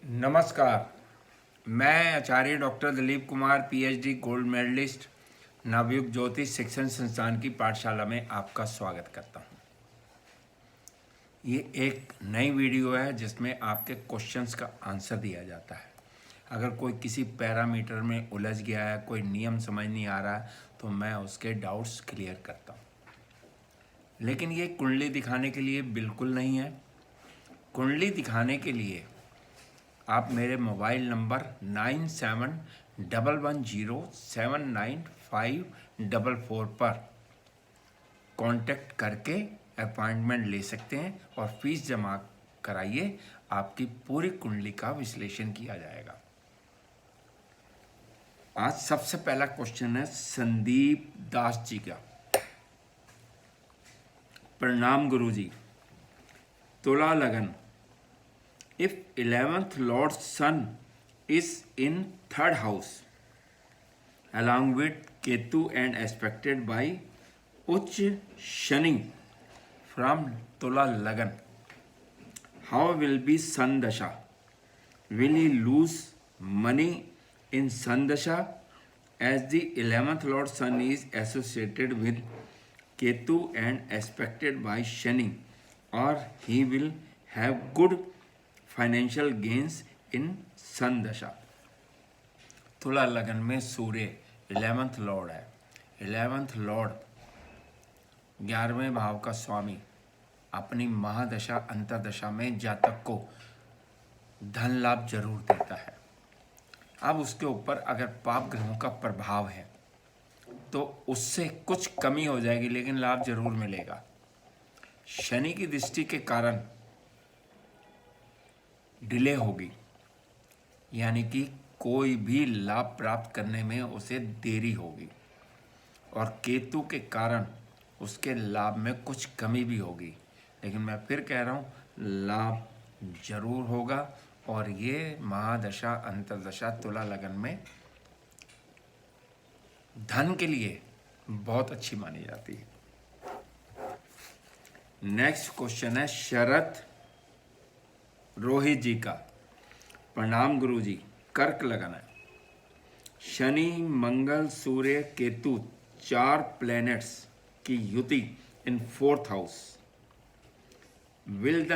नमस्कार। मैं आचार्य doctor Dilip Kumar PhD gold medalist Navyug Jyotish Shikshan संस्थान की पाठशाला में आपका स्वागत करता हूं। ये एक नई वीडियो है जिसमें आपके क्वेश्चंस का आंसर दिया जाता है। अगर कोई किसी पैरामीटर में उलझ गया है, कोई नियम समझ नहीं आ रहा है, तो मैं उसके डाउट्स क्लियर करता हूं। लेकिन ये कुंडली दिखाने के लिए बिल्कुल नहीं है। कुंडली दिखाने के लिए आप मेरे मोबाइल नंबर 9711079544 पर कांटेक्ट करके अपॉइंटमेंट ले सकते हैं और फीस जमा कराइए। आपकी पूरी कुंडली का विश्लेषण किया जाएगा। आज सबसे पहला क्वेश्चन है संदीप दास जी का। प्रणाम गुरुजी। तुला लगन, if 11th Lord's Sun is in third house along with Ketu and aspected by Uch Shani from Tula Lagan, how will be Sun Dasha? Will he lose money in Sun Dasha as the 11th Lord Sun is associated with Ketu and aspected by Shani, or he will have good financial gains in sun dasha? तुला लगन में सूर्य 11th Lord है। 11th Lord 11वें भाव का स्वामी अपनी महादशा अंतरदशा में जातक को धन लाभ जरूर देता है। अब उसके ऊपर अगर पाप ग्रहों का प्रभाव है तो उससे कुछ कमी हो जाएगी, लेकिन लाभ जरूर मिलेगा। शनि की दृष्टि के कारण डिले होगी, यानी कि कोई भी लाभ प्राप्त करने में उसे देरी होगी, और केतु के कारण उसके लाभ में कुछ कमी भी होगी। लेकिन मैं फिर कह रहा हूँ, लाभ जरूर होगा और ये महादशा अंतरदशा तुला लगन में धन के लिए बहुत अच्छी मानी जाती है। नेक्स्ट क्वेश्चन है शरद रोहित जी का। प्रणाम गुरुजी। कर्क लगन है। शनि मंगल सूर्य केतु 4 प्लैनेट्स की युति इन 4th house. Will the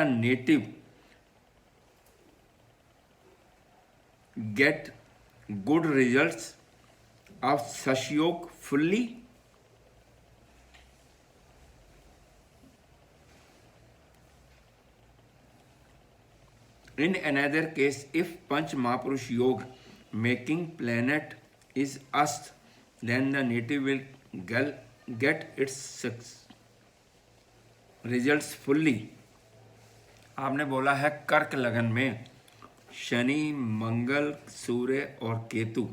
native get good results of such योग fully? In another case, if Panch Mahapurush Yoga making planet is Ast, then the native will get its results fully. आपने बोला है कर्क लगन में शनि मंगल सूर्य और केतु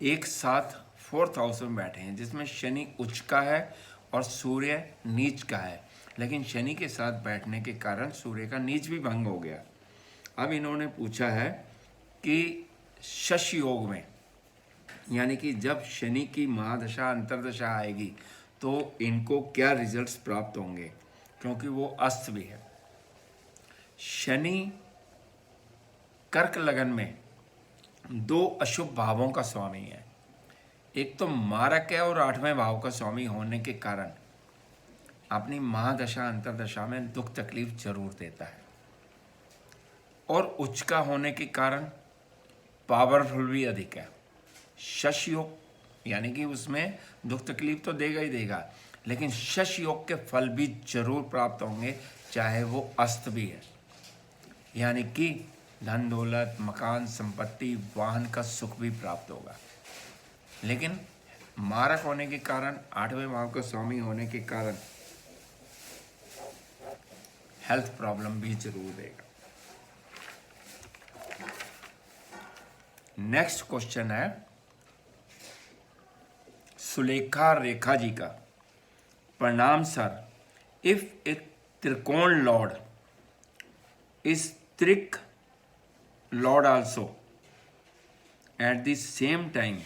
एक साथ 4th हाउस में बैठे हैं, जिसमें शनि उच्च का है और सूर्य नीच का है। लेकिन शनि के साथ बैठने के कारण सूर्य का नीच भी भंग हो गया। अब इन्होंने पूछा है कि शश योग में, यानी कि जब शनि की महादशा अंतरदशा आएगी तो इनको क्या रिजल्ट्स प्राप्त होंगे, क्योंकि वो अस्त भी है। शनि कर्क लगन में 2 अशुभ भावों का स्वामी है। एक तो मारक है और 8वें भाव का स्वामी होने के कारण अपनी महादशा अंतरदशा में दुख तकलीफ जरूर देता है, और उच्च का होने के कारण पावरफुल भी अधिक है। शश योग, यानी कि उसमें दुख तकलीफ तो देगा ही देगा, लेकिन शश योग के फल भी जरूर प्राप्त होंगे, चाहे वो अस्त भी है। यानी कि धन दौलत मकान संपत्ति वाहन का सुख भी प्राप्त होगा। लेकिन मारक होने के कारण 8वें भाव का स्वामी होने के कारण हेल्थ प्रॉब्लम भी जरूर देगा। नेक्स्ट क्वेश्चन है सुलेखा रेखा जी का। प्रणाम सर। इफ ए त्रिकोण लॉर्ड इज त्रिक Lord also at the same time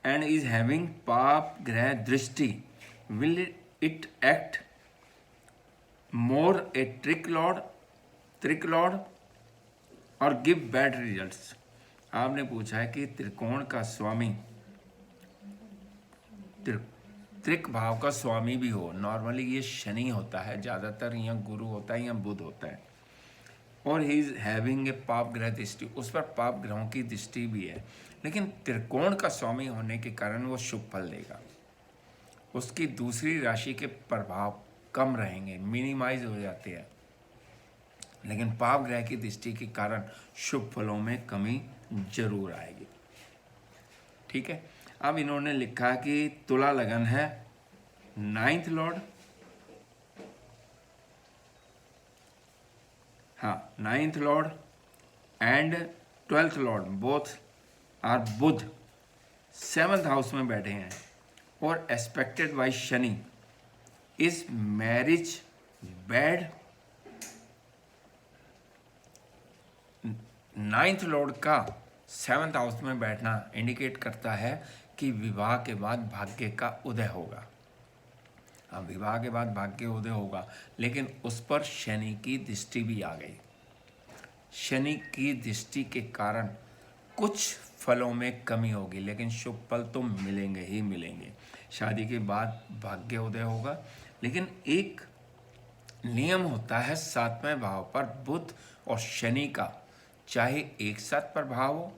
and is having पाप ग्रह दृष्टि, will it act more a trick lord त्रिकलॉर्ड और गिव बैड रिजल्ट्स। आपने पूछा है कि त्रिकोण का स्वामी त्रिक भाव का स्वामी भी हो। नॉर्मली ये शनि होता है ज़्यादातर, या गुरु होता है, या बुध होता है, और ही इज हैविंग ए पाप ग्रह दृष्टि, उस पर पाप ग्रहों की दृष्टि भी है, लेकिन त्रिकोण का स्वामी होने के कारण वो शुभ फल देगा। उसकी दूसरी राशि के प्रभाव कम रहेंगे, मिनिमाइज हो जाते हैं, लेकिन पाप ग्रह की दृष्टि के कारण शुभ फलों में कमी जरूर आएगी। ठीक है। अब इन्होंने लिखा कि तुला लगन है, 9th लॉर्ड, हाँ 9th lord and 12th lord both are Budh 7th house में बैठे हैं और aspected by Shani. Is marriage bad? 9th lord का 7th हाउस में बैठना इंडिकेट करता है कि विवाह के बाद भाग्य का उदय होगा। अब विवाह के बाद भाग्य उदय होगा, लेकिन उस पर शनि की दृष्टि भी आ गई। शनि की दृष्टि के कारण कुछ फलों में कमी होगी, लेकिन शुभ फल तो मिलेंगे ही मिलेंगे। शादी के बाद भाग्य उदय होगा, लेकिन एक नियम होता है 7वें भाव पर बुध और शनि का, चाहे एक साथ प्रभाव हो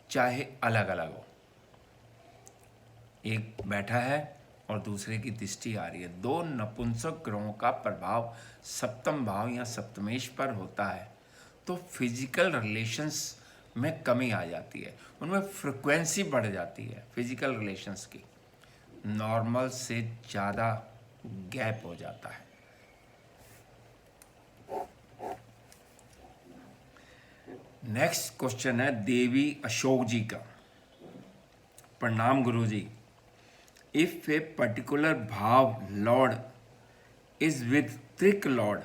चाहे अलग अलग हो। एक बैठा है और दूसरे की दृष्टि आ रही है। दो नपुंसक ग्रहों का प्रभाव सप्तम भाव या सप्तमेश पर होता है तो फिजिकल रिलेशंस में कमी आ जाती है, उनमें फ्रिक्वेंसी बढ़ जाती है फिजिकल रिलेशंस की, नॉर्मल से ज़्यादा गैप हो जाता है। नेक्स्ट क्वेश्चन है देवी अशोक जी का। प्रणाम गुरु जी। If a particular bhava lord is with त्रिक Lord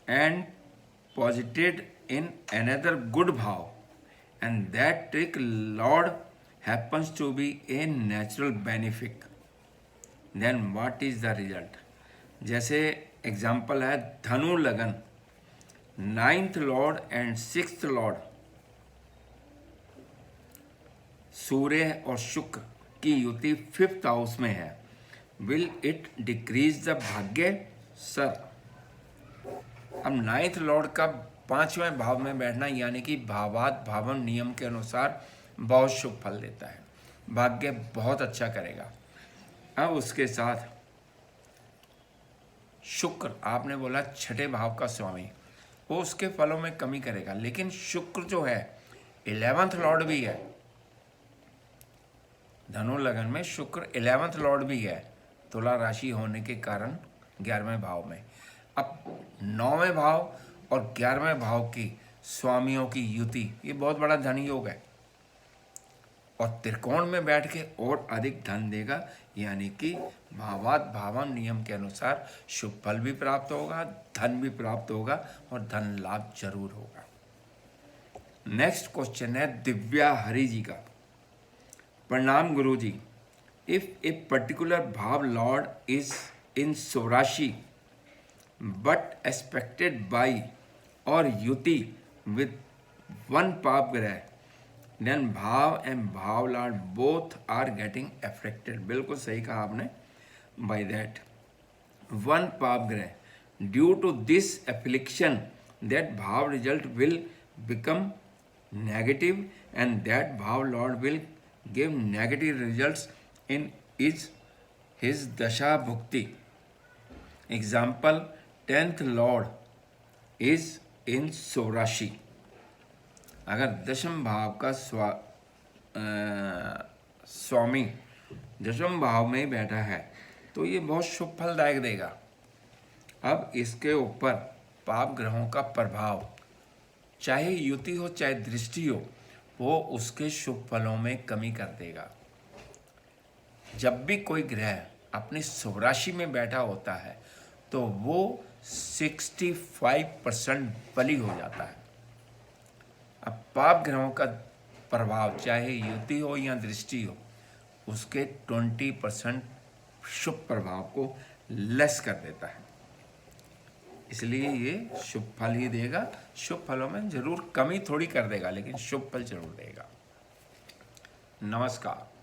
and posited in another good bhav and that trick lord happens to be a natural benefic, then what is the result? जैसे एग्जाम्पल है धनु लगन, 9th lord and 6th Lord सूर्य और शुक्र की युति 5th house में है, विल इट डिक्रीज द भाग्य? सर, अब 9th लॉर्ड का 5वें भाव में बैठना यानी कि भावात भावन नियम के अनुसार बहुत शुभ फल देता है, भाग्य बहुत अच्छा करेगा। अब उसके साथ शुक्र, आपने बोला 6ठे भाव का स्वामी, वो उसके फलों में कमी करेगा, लेकिन शुक्र जो है 11th लॉर्ड भी है। धनु लगन में शुक्र 11th लॉर्ड भी है, तुला राशि होने के कारण 11वें भाव में। अब 9वें भाव और 11वें भाव की स्वामियों की युति, ये बहुत बड़ा धन योग है और त्रिकोण में बैठ के और अधिक धन देगा, यानी कि भावात भावन नियम के अनुसार शुभ फल भी प्राप्त होगा, धन भी प्राप्त होगा और धन लाभ जरूर होगा। नेक्स्ट क्वेश्चन है दिव्या हरि जी का। प्रणाम गुरु जी। If a particular bhava lord is in swarashi but aspected by or yuti with one पाप ग्रह, then भाव and भाव Lord both are getting affected। बिल्कुल सही कहा आपने। by that one पाप ग्रह, due to this affliction that भाव result will become negative and that भाव lord will give negative results in his dasha bhukti। example 10th lord is in swarashi. अगर दशम भाव का स्वामी दशम भाव में बैठा है तो ये बहुत शुभ फलदायक देगा। अब इसके ऊपर पाप ग्रहों का प्रभाव, चाहे युति हो चाहे दृष्टि हो, वो उसके शुभ फलों में कमी कर देगा। जब भी कोई ग्रह अपनी स्वराशि में बैठा होता है तो वो 65% बली हो जाता है। अब पाप ग्रहों का प्रभाव चाहे युति हो या दृष्टि हो, उसके 20% शुभ प्रभाव को लेस कर देता है। इसलिए ये शुभ फल ही देगा। शुभ फलों में जरूर कमी थोड़ी कर देगा, लेकिन शुभ फल जरूर देगा। नमस्कार।